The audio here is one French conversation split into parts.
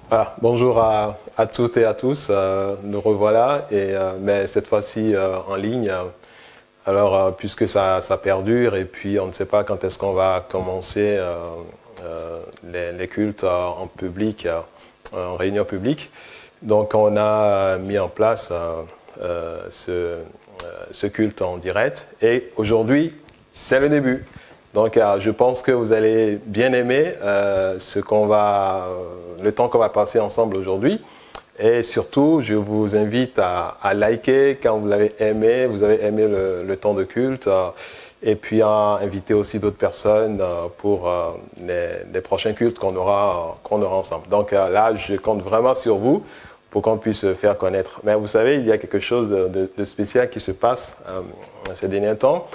Voilà, bonjour à toutes et à tous, nous revoilà, mais cette fois-ci en ligne. Puisque ça perdure et puis on ne sait pas quand est-ce qu'on va commencer les cultes en public, en réunion publique. Donc on a mis en place ce culte en direct et aujourd'hui c'est le début. Donc je pense que vous allez bien aimer le temps qu'on va passer ensemble aujourd'hui. Et surtout, je vous invite à liker quand vous avez aimé le temps de culte. Et puis à inviter aussi d'autres personnes pour les prochains cultes qu'on aura ensemble. Donc là, je compte vraiment sur vous pour qu'on puisse se faire connaître. Mais vous savez, il y a quelque chose de spécial qui se passe ces derniers temps.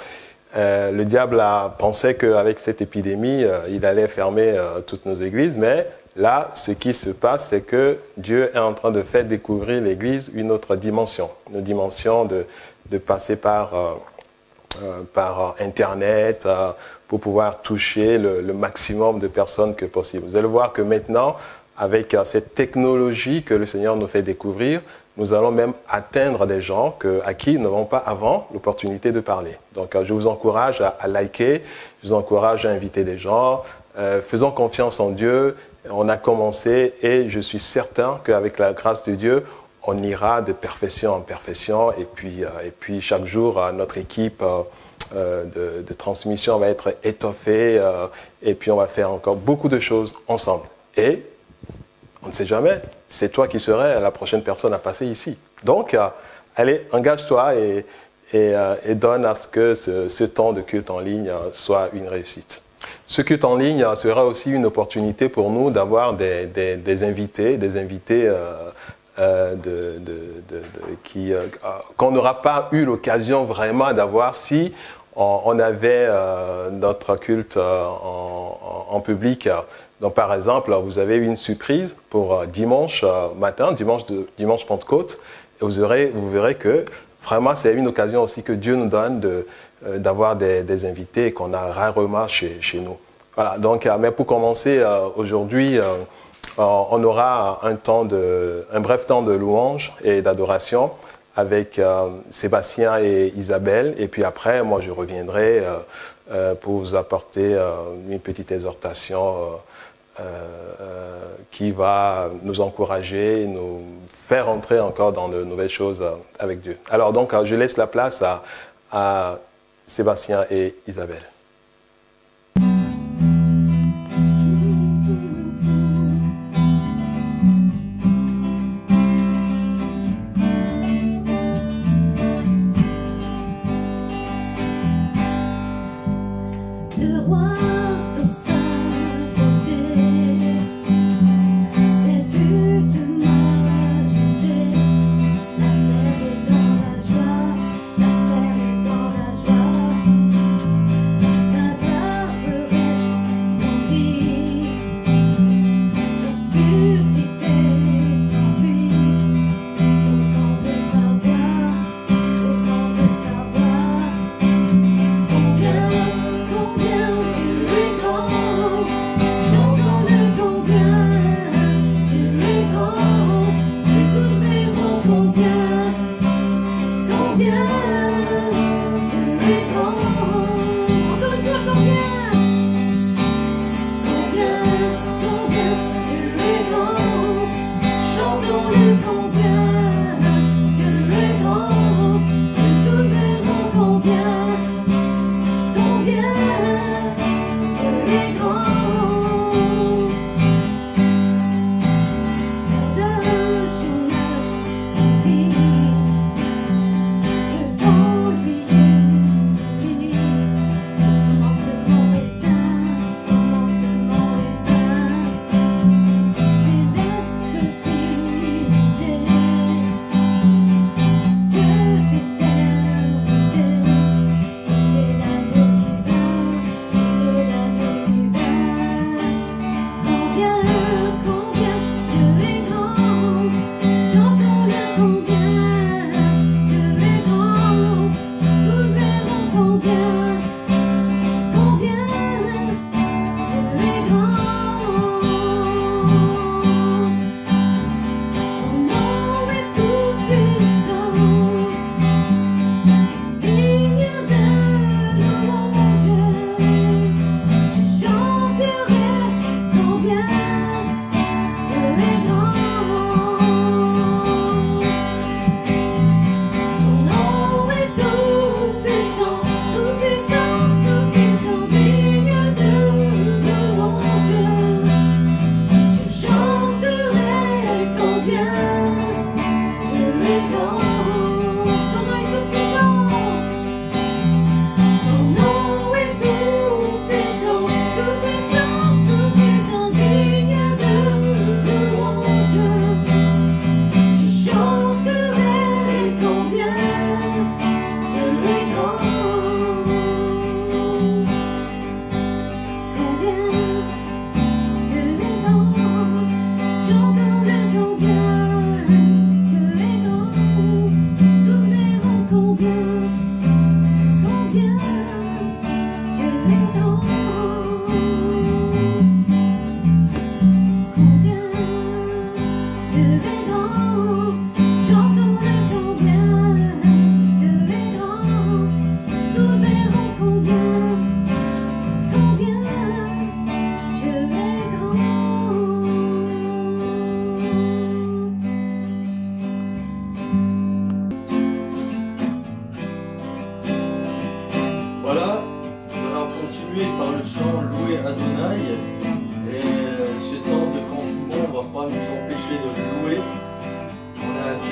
Le diable a pensé qu'avec cette épidémie, il allait fermer toutes nos églises, mais là, ce qui se passe, c'est que Dieu est en train de faire découvrir l'Église une autre dimension, une dimension de passer par Internet pour pouvoir toucher le maximum de personnes que possible. Vous allez voir que maintenant, avec cette technologie que le Seigneur nous fait découvrir, nous allons même atteindre des gens à qui nous n'avons pas avant l'opportunité de parler. Donc, je vous encourage à liker, je vous encourage à inviter des gens, faisons confiance en Dieu. On a commencé et je suis certain qu'avec la grâce de Dieu, on ira de perfection en perfection et puis chaque jour, notre équipe de transmission va être étoffée et puis on va faire encore beaucoup de choses ensemble. Et on ne sait jamais, c'est toi qui serais la prochaine personne à passer ici. Donc, allez, engage-toi et donne à ce que ce temps de culte en ligne soit une réussite. Ce culte en ligne sera aussi une opportunité pour nous d'avoir des invités qu'on n'aura pas eu l'occasion vraiment d'avoir si on avait notre culte en public. Donc par exemple, vous avez une surprise pour dimanche matin, dimanche Pentecôte, et vous verrez que vraiment c'est une occasion aussi que Dieu nous donne d'avoir des invités qu'on a rarement chez nous. Voilà, donc, mais pour commencer, aujourd'hui, on aura un bref temps de louange et d'adoration avec Sébastien et Isabelle. Et puis après, moi, je reviendrai pour vous apporter une petite exhortation qui va nous encourager, nous faire entrer encore dans de nouvelles choses avec Dieu. Alors donc, je laisse la place à Sébastien et Isabelle. La terre est dans la joie.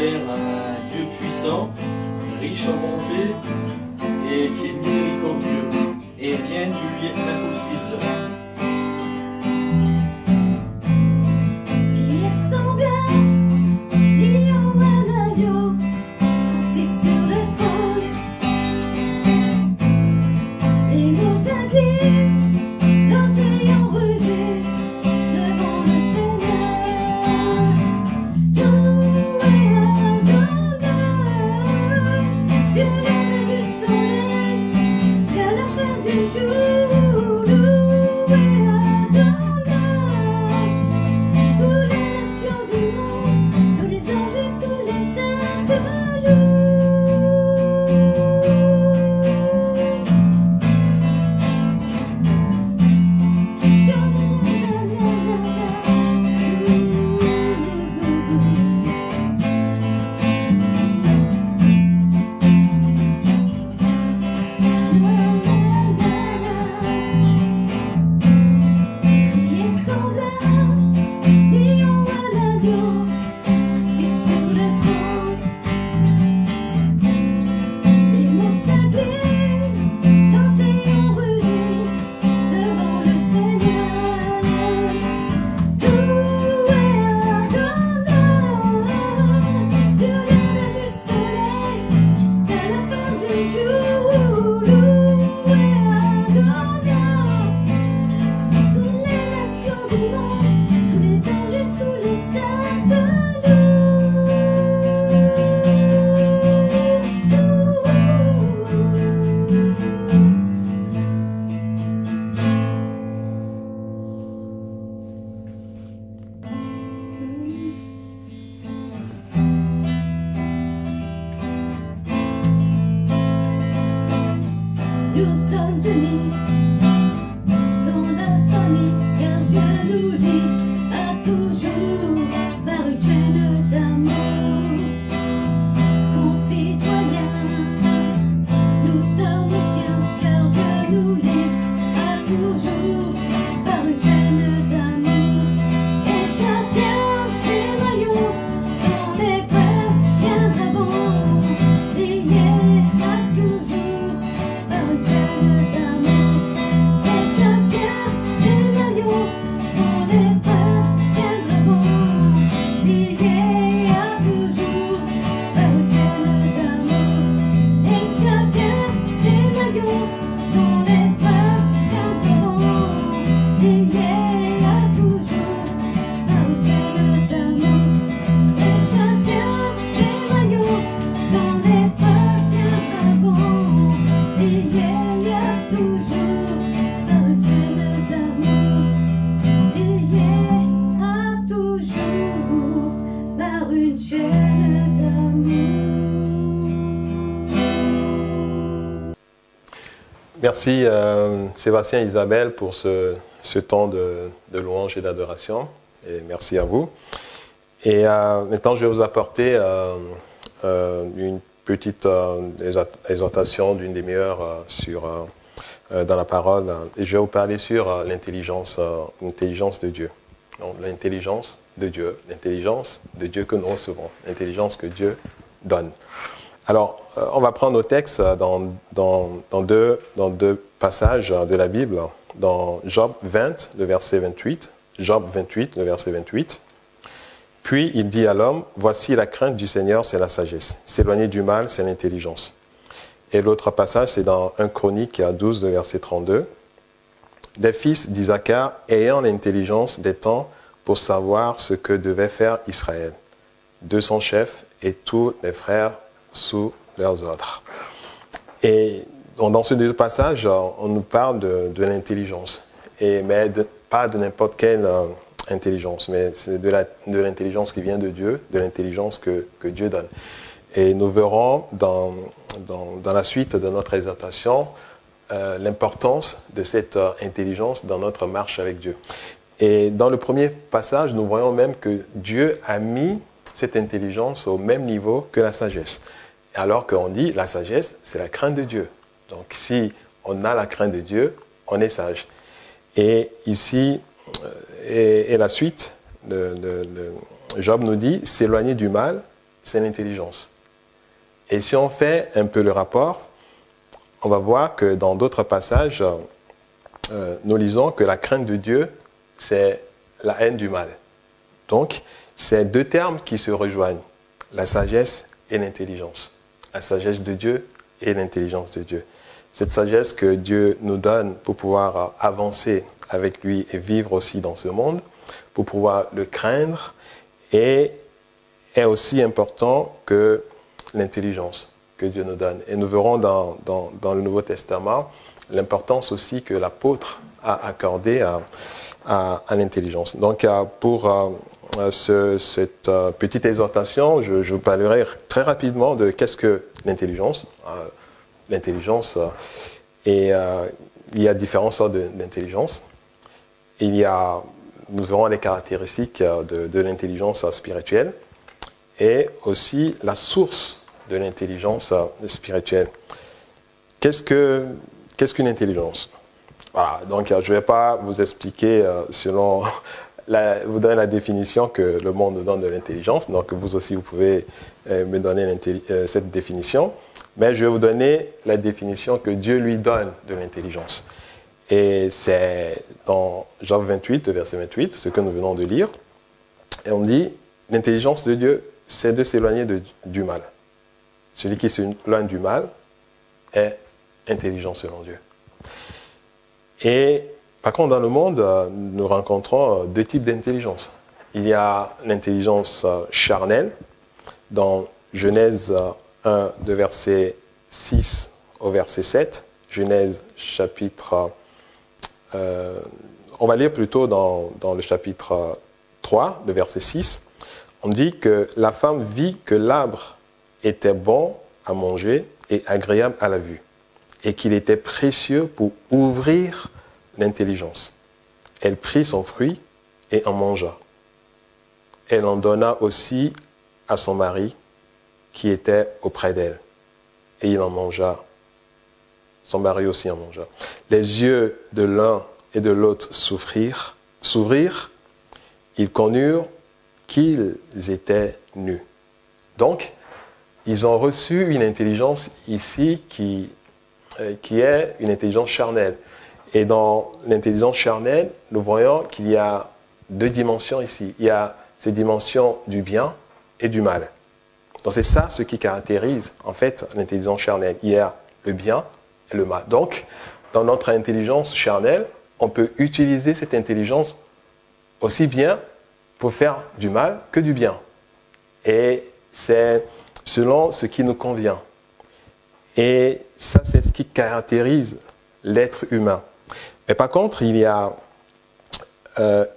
vers un Dieu puissant, riche en bonté et qui est miséricordieux, et rien ne lui est impossible. Qui est semblable, l'ignon à l'agneau, assis sur le trône. Les mots inclinent, l'océan rugit devant le Seigneur. Loué Adonai, du lever du soleil jusqu'à la fin du jour. Loué Adonai, toutes les nations du monde, tous les anges et tous les saints te Qui est semblable, lion à l'agneau, assis sur le trône. Les mots s'inclinent, l'océan rugit devant le Seigneur. Loué Adonai, du lever du soleil jusqu'à la fin du jour. Loué Adonai, toutes les nations du monde, tous les anges et tous les saints te Nous sommes unis dans la famille, car Dieu nous lie à toujours par une chaîne d'amour. Concitoyens, nous sommes siens, car Dieu nous lie à toujours par une chaîne d'amour. Et chacun des maillots dans les preuves viendra bon, lié à toujours par une chaîne d'amour. Et chacun des maillots dans les preuves viendra bon, lié à toujours par une chaîne d'amour. Et chacun des maillots dans les preuves viendra bon, lié à toujours par une chaîne d'amour. Et chacun des maillots dans les preuves viendra bon, lié à toujours par une chaîne d'amour. Lié à toujours par une chaîne d'amour. Merci Sébastien et Isabelle pour ce temps de louange et d'adoration. Et merci à vous. Et maintenant, je vais vous apporter une petite exhortation d'une demi-heure dans la parole. Et je vais vous parler sur l'intelligence de Dieu. Donc, l'intelligence de Dieu que nous recevons, l'intelligence que Dieu donne. Alors, on va prendre nos textes dans deux passages de la Bible, dans Job 20, le verset 28, Job 28, le verset 28. Puis il dit à l'homme, voici la crainte du Seigneur, c'est la sagesse. S'éloigner du mal, c'est l'intelligence. Et l'autre passage, c'est dans 1 Chronique 12, le verset 32. Des fils d'Isaacar ayant l'intelligence des temps pour savoir ce que devait faire Israël. 200 chefs et tous les frères sous leurs ordres. Et dans ce deux passages, on nous parle de l'intelligence, mais pas de n'importe quelle intelligence, mais c'est de l'intelligence qui vient de Dieu, de l'intelligence que Dieu donne. Et nous verrons dans la suite de notre exhortation l'importance de cette intelligence dans notre marche avec Dieu. Et dans le premier passage, nous voyons même que Dieu a mis cette intelligence au même niveau que la sagesse. Alors qu'on dit la sagesse, c'est la crainte de Dieu. Donc si on a la crainte de Dieu, on est sage. Et ici, et la suite, Job nous dit, s'éloigner du mal, c'est l'intelligence. Et si on fait un peu le rapport, on va voir que dans d'autres passages, nous lisons que la crainte de Dieu, c'est la haine du mal. Donc, c'est deux termes qui se rejoignent, la sagesse et l'intelligence. La sagesse de Dieu et l'intelligence de Dieu. Cette sagesse que Dieu nous donne pour pouvoir avancer avec lui et vivre aussi dans ce monde, pour pouvoir le craindre, et est aussi important que l'intelligence que Dieu nous donne. Et nous verrons dans le Nouveau Testament l'importance aussi que l'apôtre a accordée à l'intelligence. Donc, pour cette petite exhortation, je vous parlerai très rapidement de qu'est-ce que l'intelligence. L'intelligence, et il y a différentes sortes d'intelligence. Nous verrons les caractéristiques de l'intelligence spirituelle et aussi la source de l'intelligence spirituelle. Qu'est-ce qu'une intelligence? Voilà, donc je ne vais pas vous expliquer selon vous donner la définition que le monde nous donne de l'intelligence, donc vous aussi vous pouvez me donner cette définition, mais je vais vous donner la définition que Dieu lui donne de l'intelligence. Et c'est dans Job 28, verset 28, ce que nous venons de lire, et on dit, l'intelligence de Dieu, c'est de s'éloigner du mal. Celui qui s'éloigne du mal est intelligent selon Dieu. Et par contre, dans le monde, nous rencontrons deux types d'intelligence. Il y a l'intelligence charnelle, dans Genèse 1, de verset 6 au verset 7. Genèse chapitre... on va lire plutôt dans le chapitre 3, le verset 6. On dit que la femme vit que l'arbre était bon à manger et agréable à la vue, et qu'il était précieux pour ouvrir l'intelligence. Elle prit son fruit et en mangea. Elle en donna aussi à son mari qui était auprès d'elle, et il en mangea. Son mari aussi en mangea. Les yeux de l'un et de l'autre s'ouvrirent, ils connurent qu'ils étaient nus. Donc, ils ont reçu une intelligence ici qui est une intelligence charnelle. Et dans l'intelligence charnelle, nous voyons qu'il y a deux dimensions ici. Il y a ces dimensions du bien et du mal. Donc c'est ça ce qui caractérise en fait l'intelligence charnelle. Il y a le bien et le mal. Donc, dans notre intelligence charnelle, on peut utiliser cette intelligence aussi bien pour faire du mal que du bien. Et c'est selon ce qui nous convient. Et ça, c'est ce qui caractérise l'être humain. Mais par contre, il y a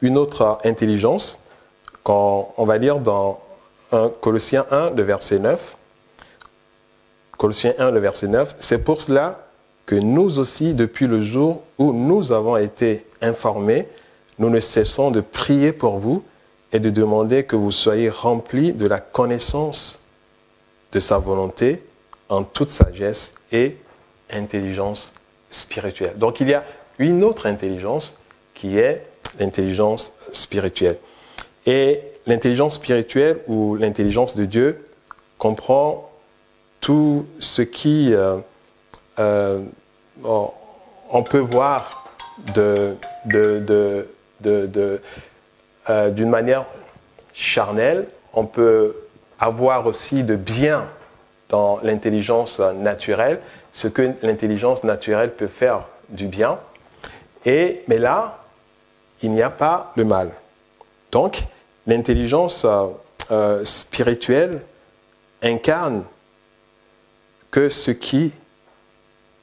une autre intelligence qu'on va lire dans Colossiens 1, le verset 9. Colossiens 1, le verset 9. C'est pour cela que nous aussi, depuis le jour où nous avons été informés, nous ne cessons de prier pour vous et de demander que vous soyez remplis de la connaissance de sa volonté en toute sagesse et intelligence spirituelle. Donc il y a une autre intelligence qui est l'intelligence spirituelle. Et l'intelligence spirituelle ou l'intelligence de Dieu comprend tout ce qui on peut voir d'une manière charnelle. On peut avoir aussi de bien dans l'intelligence naturelle, ce que l'intelligence naturelle peut faire du bien. Mais là, il n'y a pas le mal. Donc, l'intelligence spirituelle incarne que ce qui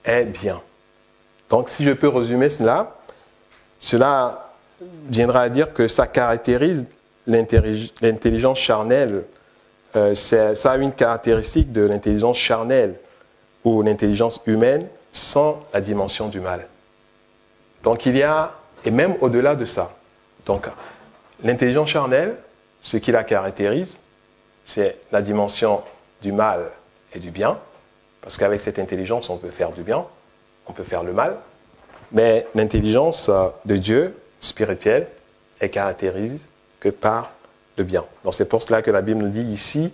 est bien. Donc, si je peux résumer cela viendra à dire que ça caractérise l'intelligence charnelle. Ça a une caractéristique de l'intelligence charnelle ou l'intelligence humaine sans la dimension du mal. Donc, il y a, et même au-delà de ça, donc l'intelligence charnelle, ce qui la caractérise, c'est la dimension du mal et du bien, parce qu'avec cette intelligence, on peut faire du bien, on peut faire le mal, mais l'intelligence de Dieu, spirituelle, est caractérisée que par le bien. Donc c'est pour cela que la Bible nous dit ici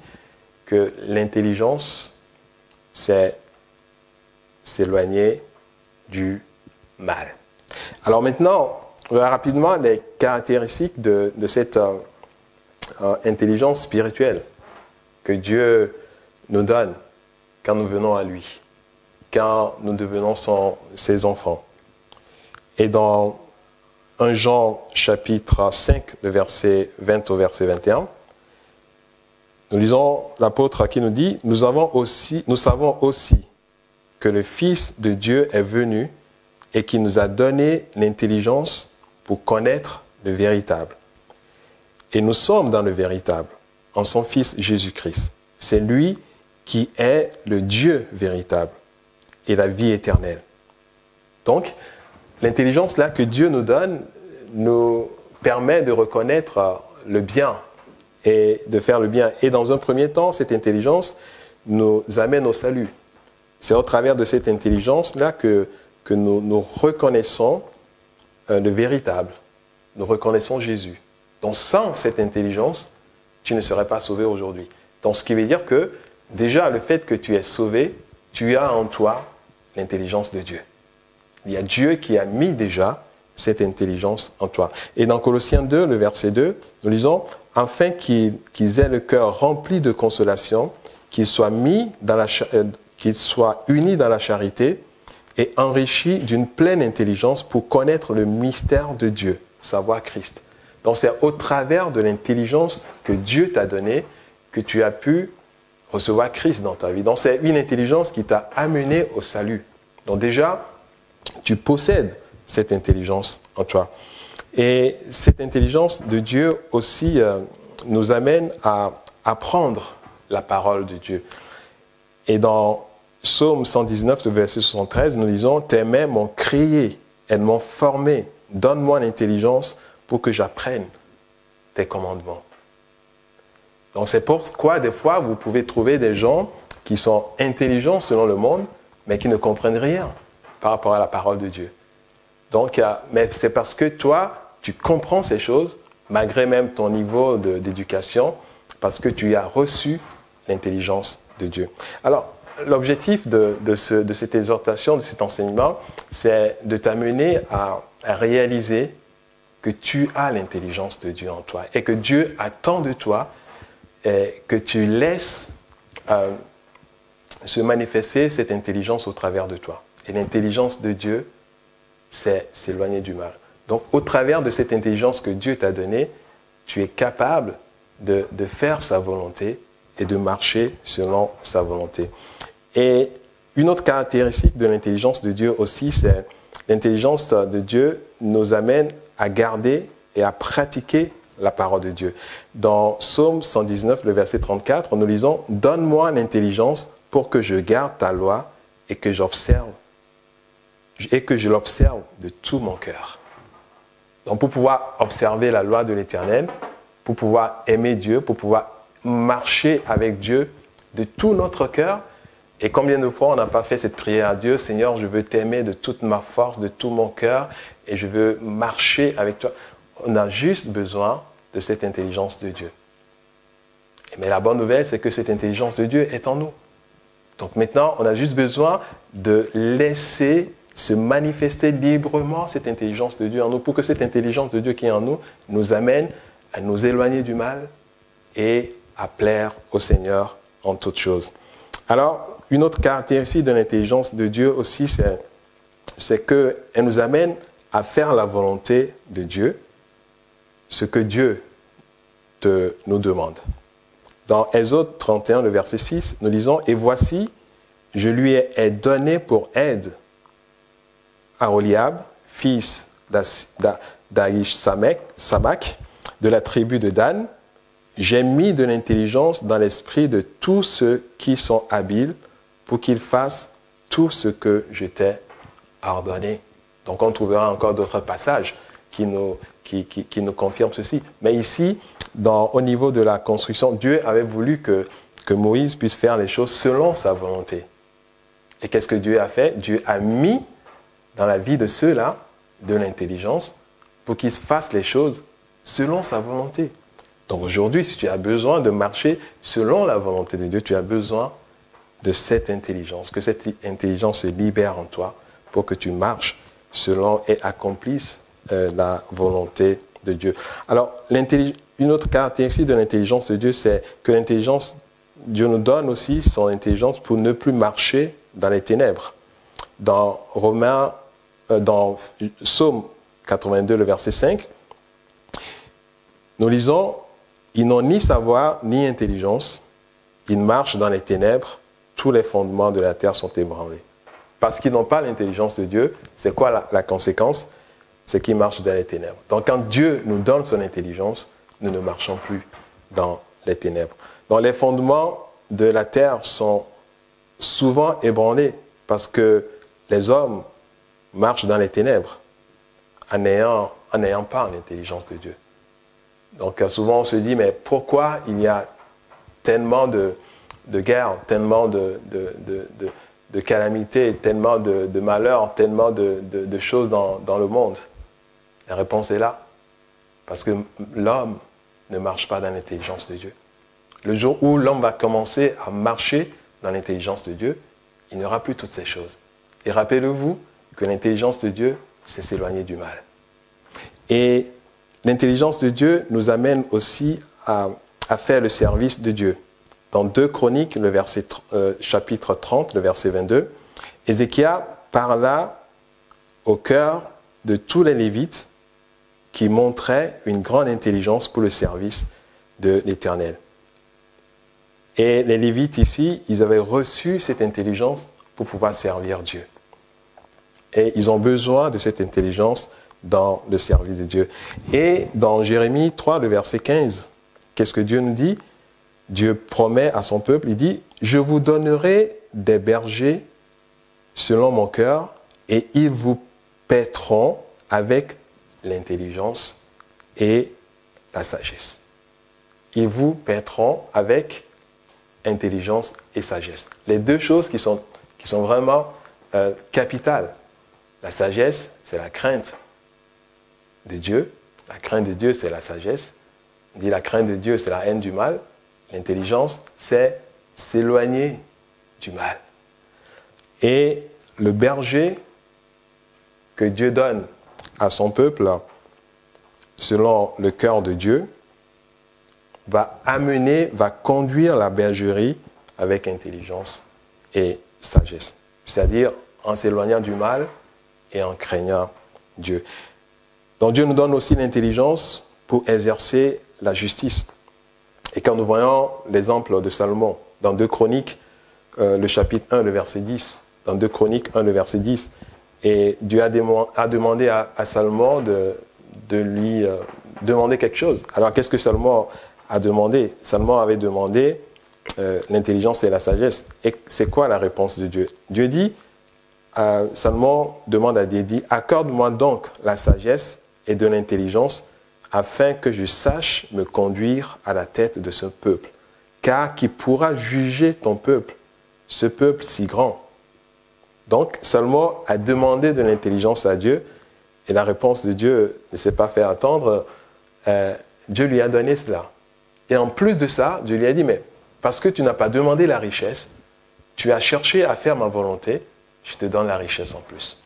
que l'intelligence, c'est s'éloigner du mal. Alors maintenant, on va rapidement les caractéristiques de cette intelligence spirituelle que Dieu nous donne quand nous venons à lui, quand nous devenons ses enfants. Et dans 1 Jean chapitre 5, le verset 20 au verset 21, nous lisons l'apôtre qui nous dit « Nous savons aussi que le Fils de Dieu est venu et qui nous a donné l'intelligence pour connaître le véritable. Et nous sommes dans le véritable, en son Fils Jésus-Christ. C'est lui qui est le Dieu véritable et la vie éternelle. » Donc, l'intelligence là que Dieu nous donne nous permet de reconnaître le bien et de faire le bien. Et dans un premier temps, cette intelligence nous amène au salut. C'est au travers de cette intelligence-là que nous reconnaissons le véritable. Nous reconnaissons Jésus. Donc sans cette intelligence, tu ne serais pas sauvé aujourd'hui. Donc ce qui veut dire que déjà le fait que tu es sauvé, tu as en toi l'intelligence de Dieu. Il y a Dieu qui a mis déjà cette intelligence en toi. Et dans Colossiens 2, le verset 2, nous lisons « Afin qu'ils aient le cœur rempli de consolation, qu'ils soient unis dans la charité et enrichis d'une pleine intelligence pour connaître le mystère de Dieu, savoir Christ. » Donc c'est au travers de l'intelligence que Dieu t'a donnée que tu as pu recevoir Christ dans ta vie. Donc c'est une intelligence qui t'a amené au salut. Donc déjà, tu possèdes cette intelligence en toi. Et cette intelligence de Dieu aussi nous amène à apprendre la parole de Dieu. Et dans Psaume 119, le verset 73, nous lisons « Tes mains m'ont créé, elles m'ont formé, donne-moi l'intelligence pour que j'apprenne tes commandements. » Donc c'est pourquoi des fois vous pouvez trouver des gens qui sont intelligents selon le monde, mais qui ne comprennent rien par rapport à la parole de Dieu. Donc, mais c'est parce que toi, tu comprends ces choses, malgré même ton niveau d'éducation, parce que tu as reçu l'intelligence de Dieu. Alors, l'objectif de cette exhortation, de cet enseignement, c'est de t'amener à réaliser que tu as l'intelligence de Dieu en toi et que Dieu attend de toi que tu laisses se manifester cette intelligence au travers de toi. Et l'intelligence de Dieu, c'est s'éloigner du mal. Donc, au travers de cette intelligence que Dieu t'a donnée, tu es capable de faire sa volonté et de marcher selon sa volonté. Et une autre caractéristique de l'intelligence de Dieu aussi, c'est l'intelligence de Dieu nous amène à garder et à pratiquer la parole de Dieu. Dans Psaume 119, le verset 34, nous lisons « Donne-moi l'intelligence pour que je garde ta loi et que je l'observe de tout mon cœur. » Donc pour pouvoir observer la loi de l'Éternel, pour pouvoir aimer Dieu, pour pouvoir marcher avec Dieu de tout notre cœur. Et combien de fois on n'a pas fait cette prière à Dieu, Seigneur, je veux t'aimer de toute ma force, de tout mon cœur, et je veux marcher avec toi. On a juste besoin de cette intelligence de Dieu. Mais la bonne nouvelle, c'est que cette intelligence de Dieu est en nous. Donc maintenant, on a juste besoin de laisser se manifester librement cette intelligence de Dieu en nous, pour que cette intelligence de Dieu qui est en nous nous amène à nous éloigner du mal et à plaire au Seigneur en toutes choses. Alors, une autre caractéristique de l'intelligence de Dieu aussi, c'est qu'elle nous amène à faire la volonté de Dieu, ce que Dieu nous demande. Dans Exode 31, le verset 6, nous lisons « Et voici, je lui ai donné pour aide Aholiab, fils d'Ahisamach, de la tribu de Dan. J'ai mis de l'intelligence dans l'esprit de tous ceux qui sont habiles pour qu'ils fassent tout ce que je t'ai ordonné. » Donc on trouvera encore d'autres passages qui nous confirment ceci. Mais ici, au niveau de la construction, Dieu avait voulu que Moïse puisse faire les choses selon sa volonté. Et qu'est-ce que Dieu a fait? Dieu a mis dans la vie de ceux-là de l'intelligence pour qu'ils fassent les choses selon sa volonté. Donc aujourd'hui, si tu as besoin de marcher selon la volonté de Dieu, tu as besoin de cette intelligence, que cette intelligence se libère en toi pour que tu marches selon et accomplisses la volonté de Dieu. Alors, une autre caractéristique de l'intelligence de Dieu, c'est que l'intelligence, Dieu nous donne aussi son intelligence pour ne plus marcher dans les ténèbres. Dans Psaume 82, le verset 5, nous lisons « Ils n'ont ni savoir ni intelligence, ils marchent dans les ténèbres, tous les fondements de la terre sont ébranlés. » Parce qu'ils n'ont pas l'intelligence de Dieu, c'est quoi la conséquence? C'est qu'ils marchent dans les ténèbres. Donc quand Dieu nous donne son intelligence, nous ne marchons plus dans les ténèbres. Donc les fondements de la terre sont souvent ébranlés parce que les hommes marchent dans les ténèbres en n'ayant pas l'intelligence de Dieu. Donc souvent on se dit, mais pourquoi il y a tellement de guerres, tellement de calamités, tellement de malheurs, tellement de choses dans le monde? La réponse est là. Parce que l'homme ne marche pas dans l'intelligence de Dieu. Le jour où l'homme va commencer à marcher dans l'intelligence de Dieu, il n'y aura plus toutes ces choses. Et rappelez-vous que l'intelligence de Dieu, c'est s'éloigner du mal. Et l'intelligence de Dieu nous amène aussi à faire le service de Dieu. Dans 2 Chroniques, chapitre 30, le verset 22, Ézéchias parla au cœur de tous les Lévites qui montraient une grande intelligence pour le service de l'Éternel. Et les Lévites ici, ils avaient reçu cette intelligence pour pouvoir servir Dieu. Et ils ont besoin de cette intelligence dans le service de Dieu. Et dans Jérémie 3, le verset 15, qu'est-ce que Dieu nous dit? Dieu promet à son peuple, il dit, « Je vous donnerai des bergers selon mon cœur, et ils vous paîtront avec l'intelligence et la sagesse. » Ils vous paîtront avec intelligence et sagesse. Les deux choses qui sont vraiment capitales. La sagesse, c'est la crainte de Dieu. La crainte de Dieu, c'est la sagesse. On dit la crainte de Dieu, c'est la haine du mal. L'intelligence, c'est s'éloigner du mal. Et le berger que Dieu donne à son peuple, selon le cœur de Dieu, va conduire la bergerie avec intelligence et sagesse. C'est-à-dire en s'éloignant du mal et en craignant Dieu. Donc Dieu nous donne aussi l'intelligence pour exercer la justice. Et quand nous voyons l'exemple de Salomon, dans 2 Chroniques, le chapitre 1, le verset 10, dans 2 Chroniques 1, le verset 10, et Dieu a demandé à Salomon de lui demander quelque chose. Alors qu'est-ce que Salomon a demandé? Salomon avait demandé l'intelligence et la sagesse. Et c'est quoi la réponse de Dieu? Dieu dit, Salomon demande à Dieu, dit, accorde-moi donc la sagesse et de l'intelligence afin que je sache me conduire à la tête de ce peuple. Car qui pourra juger ton peuple, ce peuple si grand? Donc, Salomon a demandé de l'intelligence à Dieu et la réponse de Dieu ne s'est pas fait attendre. Dieu lui a donné cela. Et en plus de ça, Dieu lui a dit, mais parce que tu n'as pas demandé la richesse, tu as cherché à faire ma volonté, je te donne la richesse en plus.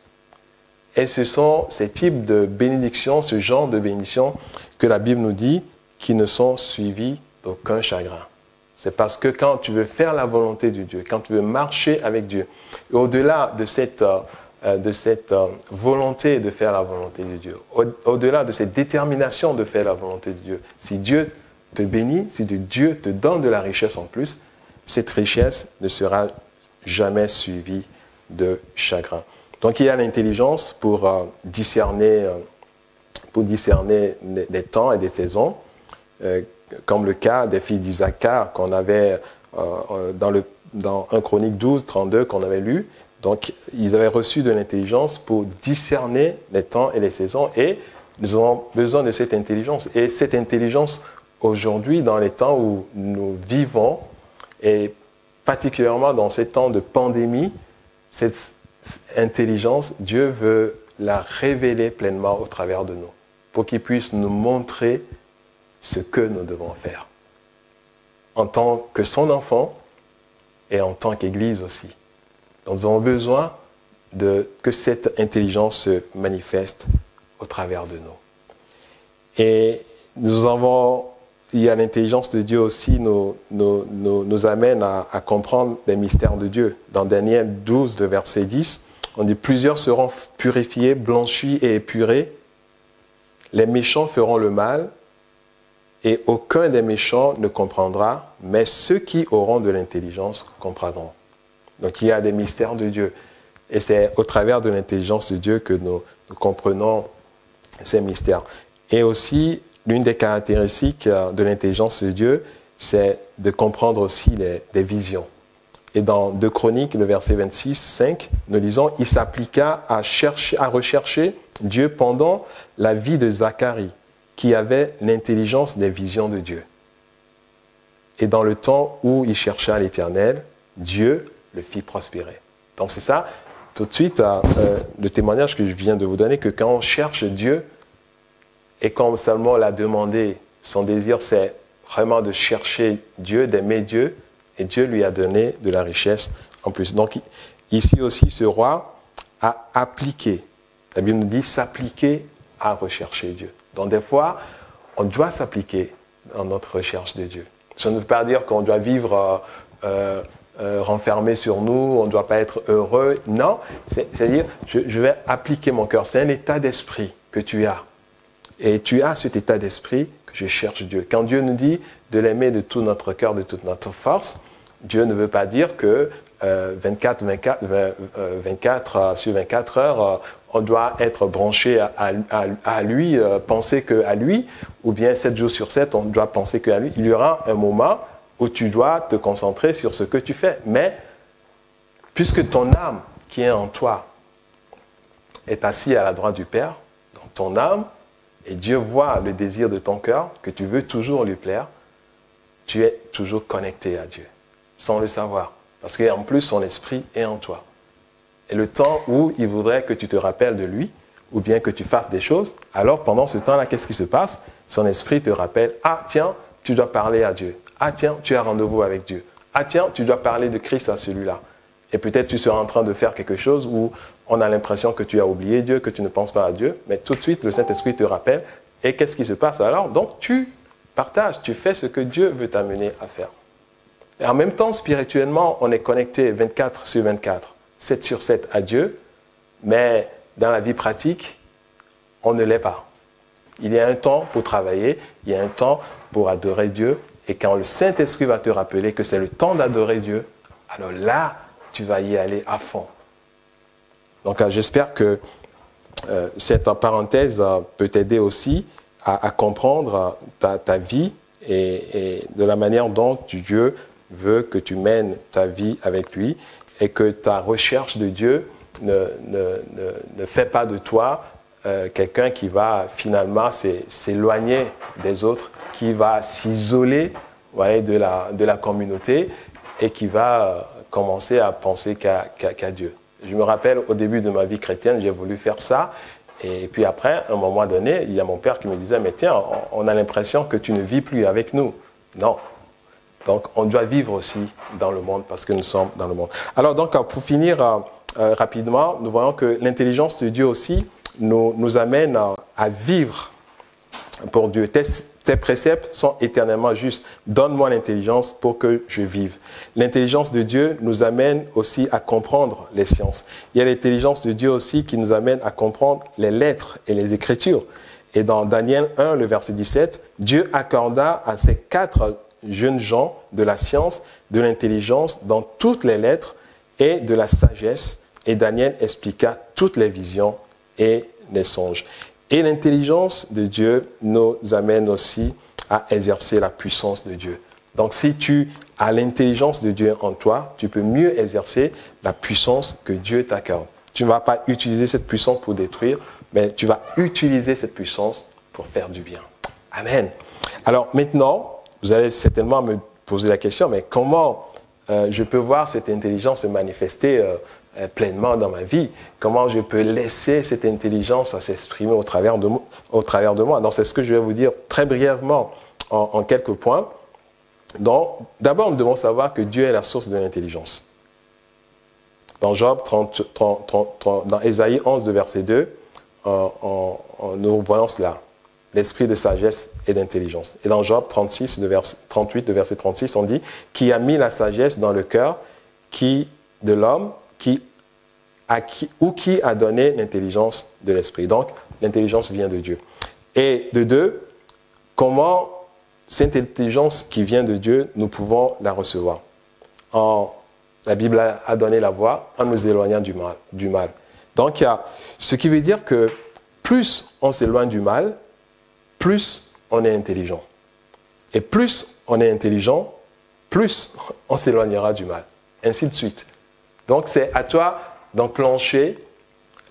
Et ce sont ces types de bénédictions, ce genre de bénédictions que la Bible nous dit qui ne sont suivies d'aucun chagrin. C'est parce que quand tu veux faire la volonté de Dieu, quand tu veux marcher avec Dieu, et au-delà de cette volonté de faire la volonté de Dieu, au-delà de cette détermination de faire la volonté de Dieu, si Dieu te bénit, si Dieu te donne de la richesse en plus, cette richesse ne sera jamais suivie de chagrin. Donc il y a l'intelligence pour discerner les temps et des saisons, comme le cas des filles d'Isaacar qu'on avait dans 1 Chronique 12, 32 qu'on avait lu. Donc ils avaient reçu de l'intelligence pour discerner les temps et les saisons et nous avons besoin de cette intelligence. Et cette intelligence aujourd'hui, dans les temps où nous vivons, et particulièrement dans ces temps de pandémie, cette intelligence, Dieu veut la révéler pleinement au travers de nous, pour qu'il puisse nous montrer ce que nous devons faire. En tant que son enfant et en tant qu'Église aussi. Donc nous avons besoin que cette intelligence se manifeste au travers de nous. Et il y a l'intelligence de Dieu aussi nous amène à comprendre les mystères de Dieu. Dans Daniel 12, de verset 10, on dit « Plusieurs seront purifiés, blanchis et épurés. Les méchants feront le mal, et aucun des méchants ne comprendra, mais ceux qui auront de l'intelligence comprendront. » Donc il y a des mystères de Dieu. Et c'est au travers de l'intelligence de Dieu que nous comprenons ces mystères. Et aussi, l'une des caractéristiques de l'intelligence de Dieu, c'est de comprendre aussi des visions. Et dans 2 Chroniques, le verset 26, 5, nous lisons « Il s'appliqua à rechercher Dieu pendant la vie de Zacharie, qui avait l'intelligence des visions de Dieu. Et dans le temps où il chercha l'Éternel, Dieu le fit prospérer. » Donc c'est ça, tout de suite, le témoignage que je viens de vous donner, que quand on cherche Dieu, et quand seulement on l'a demandé, son désir c'est vraiment de chercher Dieu, d'aimer Dieu, et Dieu lui a donné de la richesse en plus. Donc ici aussi, ce roi a appliqué, la Bible nous dit s'appliquer à rechercher Dieu. Donc des fois, on doit s'appliquer dans notre recherche de Dieu. Ça ne veut pas dire qu'on doit vivre renfermé sur nous, on ne doit pas être heureux. Non, c'est-à-dire, je vais appliquer mon cœur. C'est un état d'esprit que tu as. Et tu as cet état d'esprit que je cherche Dieu. Quand Dieu nous dit de l'aimer de tout notre cœur, de toute notre force, Dieu ne veut pas dire que 24 sur 24 heures, on doit être branché à lui, penser qu'à lui, ou bien 7 jours sur 7, on doit penser qu'à lui. Il y aura un moment où tu dois te concentrer sur ce que tu fais. Mais, puisque ton âme qui est en toi est assise à la droite du Père, donc ton âme, et Dieu voit le désir de ton cœur, que tu veux toujours lui plaire, tu es toujours connecté à Dieu, sans le savoir. Parce qu'en plus, son esprit est en toi. Et le temps où il voudrait que tu te rappelles de lui, ou bien que tu fasses des choses, alors pendant ce temps-là, qu'est-ce qui se passe? Son esprit te rappelle, ah tiens, tu dois parler à Dieu. Ah tiens, tu as rendez-vous avec Dieu. Ah tiens, tu dois parler de Christ à celui-là. Et peut-être tu seras en train de faire quelque chose où on a l'impression que tu as oublié Dieu, que tu ne penses pas à Dieu, mais tout de suite le Saint-Esprit te rappelle. Et qu'est-ce qui se passe alors? Donc tu partages, tu fais ce que Dieu veut t'amener à faire. Et en même temps, spirituellement, on est connecté 24 sur 24, 7 sur 7 à Dieu, mais dans la vie pratique, on ne l'est pas. Il y a un temps pour travailler, il y a un temps pour adorer Dieu, et quand le Saint-Esprit va te rappeler que c'est le temps d'adorer Dieu, alors là, tu vas y aller à fond. Donc j'espère que cette parenthèse peut t'aider aussi à comprendre ta vie et de la manière dont Dieu veut que tu mènes ta vie avec lui et que ta recherche de Dieu ne fait pas de toi quelqu'un qui va finalement s'éloigner des autres, qui va s'isoler de la communauté et qui va commencer à penser qu'à Dieu. Je me rappelle, au début de ma vie chrétienne, j'ai voulu faire ça. Et puis après, à un moment donné, il y a mon père qui me disait, mais tiens, on a l'impression que tu ne vis plus avec nous. Non. Donc, on doit vivre aussi dans le monde parce que nous sommes dans le monde. Alors, donc, pour finir rapidement, nous voyons que l'intelligence de Dieu aussi nous amène à vivre pour Dieu. Tes préceptes sont éternellement justes. Donne-moi l'intelligence pour que je vive. L'intelligence de Dieu nous amène aussi à comprendre les sciences. Il y a l'intelligence de Dieu aussi qui nous amène à comprendre les lettres et les écritures. Et dans Daniel 1, le verset 17, Dieu accorda à ces 4 jeunes gens de la science, de l'intelligence dans toutes les lettres et de la sagesse. Et Daniel expliqua toutes les visions et les songes. Et l'intelligence de Dieu nous amène aussi à exercer la puissance de Dieu. Donc si tu as l'intelligence de Dieu en toi, tu peux mieux exercer la puissance que Dieu t'accorde. Tu ne vas pas utiliser cette puissance pour détruire, mais tu vas utiliser cette puissance pour faire du bien. Amen. Alors maintenant, vous allez certainement me poser la question, mais comment je peux voir cette intelligence se manifester pleinement dans ma vie? Comment je peux laisser cette intelligence s'exprimer au travers de moi? Donc c'est ce que je vais vous dire très brièvement en quelques points. Donc, d'abord, nous devons savoir que Dieu est la source de l'intelligence. Dans Job 30, dans Ésaïe 11, de verset 2, nous voyons cela. L'esprit de sagesse et d'intelligence. Et dans Job 38, de verset 36, on dit « Qui a mis la sagesse dans le cœur de l'homme, qui a donné l'intelligence de l'esprit. » Donc, l'intelligence vient de Dieu. Et de deux, comment cette intelligence qui vient de Dieu, nous pouvons la recevoir. La Bible a donné la voie en nous éloignant du mal. Donc, ce qui veut dire que plus on s'éloigne du mal, plus on est intelligent. Et plus on est intelligent, plus on s'éloignera du mal. Ainsi de suite. Donc, c'est à toi d'enclencher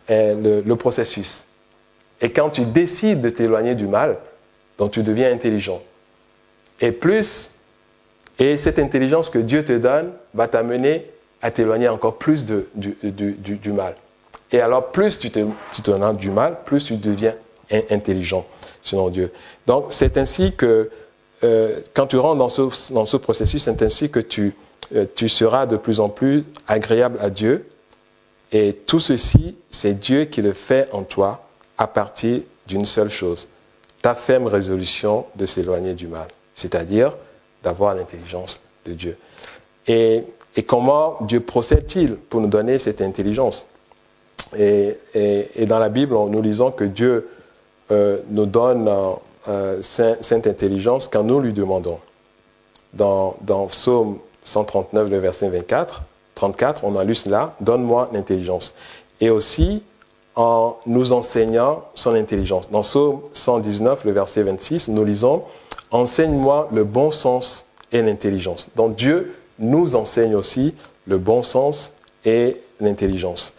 le processus. Et quand tu décides de t'éloigner du mal, donc tu deviens intelligent. Et cette intelligence que Dieu te donne va t'amener à t'éloigner encore plus du mal. Et alors, plus tu t'éloignes du mal, plus tu deviens intelligent, selon Dieu. Donc, c'est ainsi que, quand tu rentres dans ce processus, c'est ainsi que tu seras de plus en plus agréable à Dieu. Et tout ceci, c'est Dieu qui le fait en toi à partir d'une seule chose, ta ferme résolution de s'éloigner du mal, c'est-à-dire d'avoir l'intelligence de Dieu. Et comment Dieu procède-t-il pour nous donner cette intelligence? Et dans la Bible, nous lisons que Dieu nous donne cette intelligence quand nous lui demandons. Dans Psaume 139, le verset 34, on a lu cela, « Donne-moi l'intelligence ». Et aussi, en nous enseignant son intelligence. Dans Psaume 119, le verset 26, nous lisons « Enseigne-moi le bon sens et l'intelligence ». Donc Dieu nous enseigne aussi le bon sens et l'intelligence.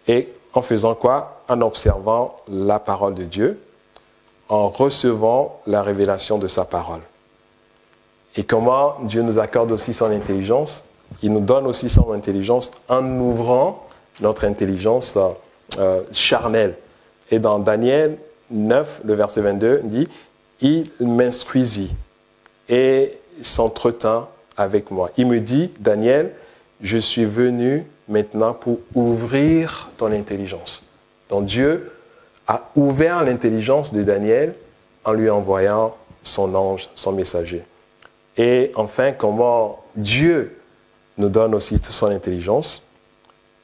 Et en faisant quoi? En observant la parole de Dieu, en recevant la révélation de sa parole. Et comment Dieu nous accorde aussi son intelligence? Il nous donne aussi son intelligence en ouvrant notre intelligence charnelle. Et dans Daniel 9, le verset 22, il dit « Il m'instruisit et s'entretint avec moi. Il me dit, Daniel, je suis venu maintenant pour ouvrir ton intelligence. » Donc Dieu a ouvert l'intelligence de Daniel en lui envoyant son ange, son messager. Et enfin, comment Dieu nous donne aussi son intelligence.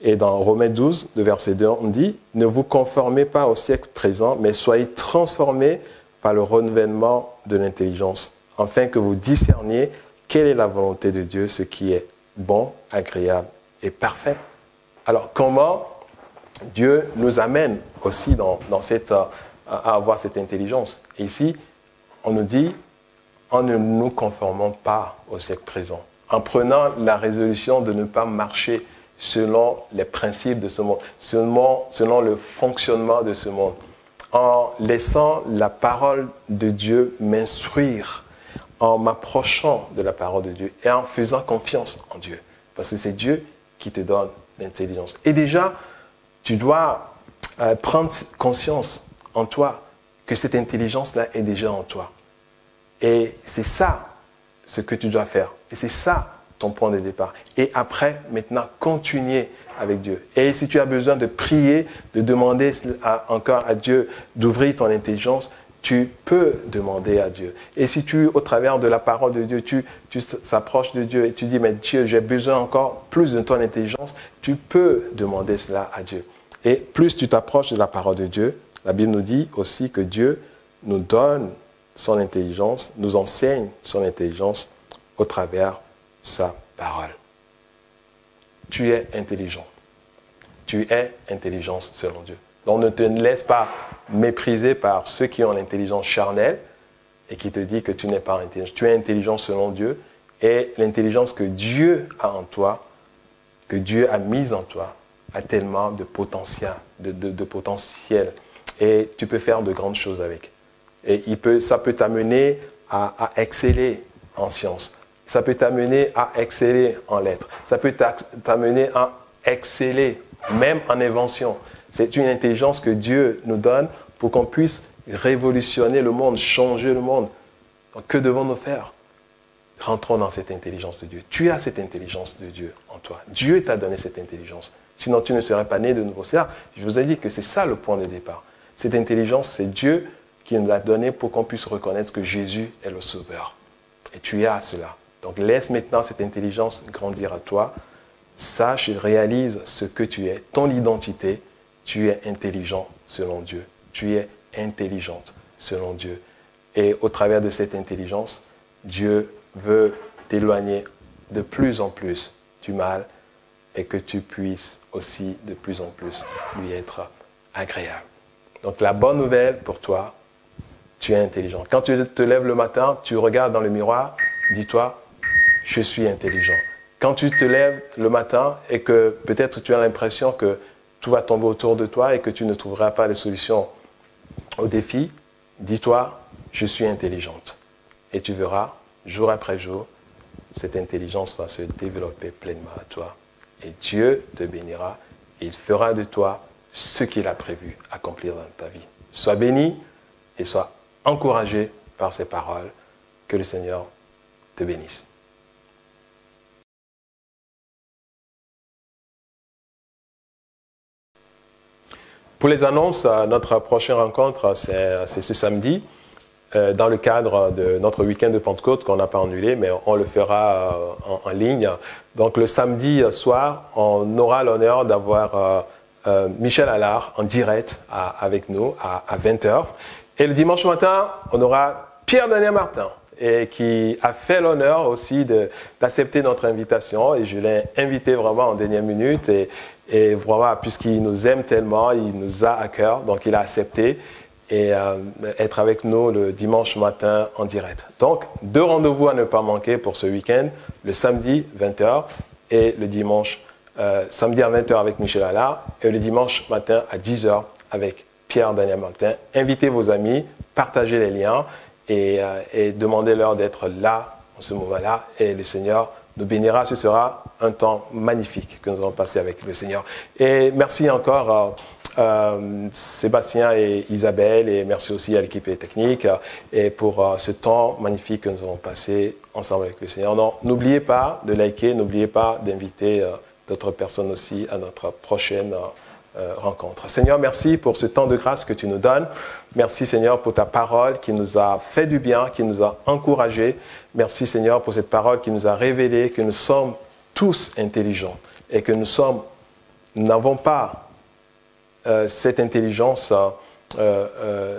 Et dans Romains 12, de verset 2, on dit « Ne vous conformez pas au siècle présent, mais soyez transformés par le renouvellement de l'intelligence, afin que vous discerniez quelle est la volonté de Dieu, ce qui est bon, agréable et parfait. » Alors, comment Dieu nous amène aussi à avoir cette intelligence? Et ici, on nous dit « En ne nous conformant pas au siècle présent », en prenant la résolution de ne pas marcher selon les principes de ce monde, selon le fonctionnement de ce monde, en laissant la parole de Dieu m'instruire, en m'approchant de la parole de Dieu et en faisant confiance en Dieu. Parce que c'est Dieu qui te donne l'intelligence. Et déjà, tu dois prendre conscience en toi que cette intelligence-là est déjà en toi. Et c'est ça ce que tu dois faire. Et c'est ça ton point de départ. Et après, maintenant, continuer avec Dieu. Et si tu as besoin de prier, de demander encore à Dieu d'ouvrir ton intelligence, tu peux demander à Dieu. Et si au travers de la parole de Dieu, tu s'approches de Dieu et tu dis, mais Dieu, j'ai besoin encore plus de ton intelligence, tu peux demander cela à Dieu. Et plus tu t'approches de la parole de Dieu, la Bible nous dit aussi que Dieu nous donne son intelligence, nous enseigne son intelligence au travers sa parole. Tu es intelligent. Tu es intelligence selon Dieu. Donc ne te laisse pas mépriser par ceux qui ont l'intelligence charnelle et qui te disent que tu n'es pas intelligent. Tu es intelligent selon Dieu et l'intelligence que Dieu a en toi, que Dieu a mise en toi, a tellement de potentiel, de potentiel. Et tu peux faire de grandes choses avec. Et ça peut t'amener à exceller en sciences. Ça peut t'amener à exceller en lettres. Ça peut t'amener à exceller même en invention. C'est une intelligence que Dieu nous donne pour qu'on puisse révolutionner le monde, changer le monde. Donc, que devons-nous faire? Rentrons dans cette intelligence de Dieu. Tu as cette intelligence de Dieu en toi. Dieu t'a donné cette intelligence. Sinon, tu ne serais pas né de nouveau. C'est ça, je vous ai dit que c'est ça le point de départ. Cette intelligence, c'est Dieu qui nous l'a donnée pour qu'on puisse reconnaître que Jésus est le Sauveur. Et tu as cela. Donc, laisse maintenant cette intelligence grandir à toi. Sache et réalise ce que tu es, ton identité. Tu es intelligent selon Dieu. Tu es intelligente selon Dieu. Et au travers de cette intelligence, Dieu veut t'éloigner de plus en plus du mal et que tu puisses aussi de plus en plus lui être agréable. Donc la bonne nouvelle pour toi, tu es intelligent. Quand tu te lèves le matin, tu regardes dans le miroir, dis-toi, je suis intelligent. Quand tu te lèves le matin et que peut-être tu as l'impression que tout va tomber autour de toi et que tu ne trouveras pas de solution au défi, dis-toi, je suis intelligente. Et tu verras, jour après jour, cette intelligence va se développer pleinement à toi. Et Dieu te bénira et il fera de toi ce qu'il a prévu accomplir dans ta vie. Sois béni et sois encouragé par ces paroles. Que le Seigneur te bénisse. Pour les annonces, notre prochaine rencontre, c'est ce samedi, dans le cadre de notre week-end de Pentecôte qu'on n'a pas annulé, mais on le fera en ligne. Donc le samedi soir, on aura l'honneur d'avoir Michel Allard en direct avec nous à 20h. Et le dimanche matin, on aura Pierre-Daniel Martin, et qui a fait l'honneur aussi d'accepter notre invitation. Et je l'ai invité vraiment en dernière minute. Et vraiment, puisqu'il nous aime tellement, il nous a à cœur, donc il a accepté et être avec nous le dimanche matin en direct. Donc, 2 rendez-vous à ne pas manquer pour ce week-end, le samedi 20h et le dimanche, samedi à 20h avec Michel Allard et le dimanche matin à 10h avec Pierre-Daniel Martin. Invitez vos amis, partagez les liens et demandez-leur d'être là en ce moment-là et le Seigneur nous bénira. Ce sera un temps magnifique que nous allons passer avec le Seigneur. Et merci encore Sébastien et Isabelle, et merci aussi à l'équipe technique et pour ce temps magnifique que nous allons passer ensemble avec le Seigneur. Non, n'oubliez pas de liker, n'oubliez pas d'inviter d'autres personnes aussi à notre prochaine rencontre. Seigneur, merci pour ce temps de grâce que tu nous donnes. Merci Seigneur pour ta parole qui nous a fait du bien, qui nous a encouragés. Merci Seigneur pour cette parole qui nous a révélé que nous sommes tous intelligents et que nous n'avons pas cette intelligence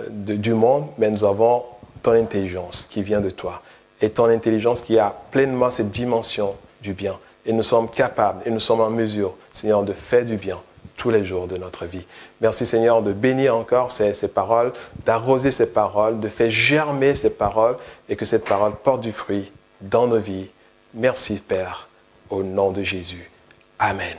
du monde, mais nous avons ton intelligence qui vient de toi et ton intelligence qui a pleinement cette dimension du bien. Et nous sommes capables et nous sommes en mesure, Seigneur, de faire du bien tous les jours de notre vie. Merci Seigneur de bénir encore ces paroles, d'arroser ces paroles, de faire germer ces paroles et que cette parole porte du fruit dans nos vies. Merci Père, au nom de Jésus. Amen.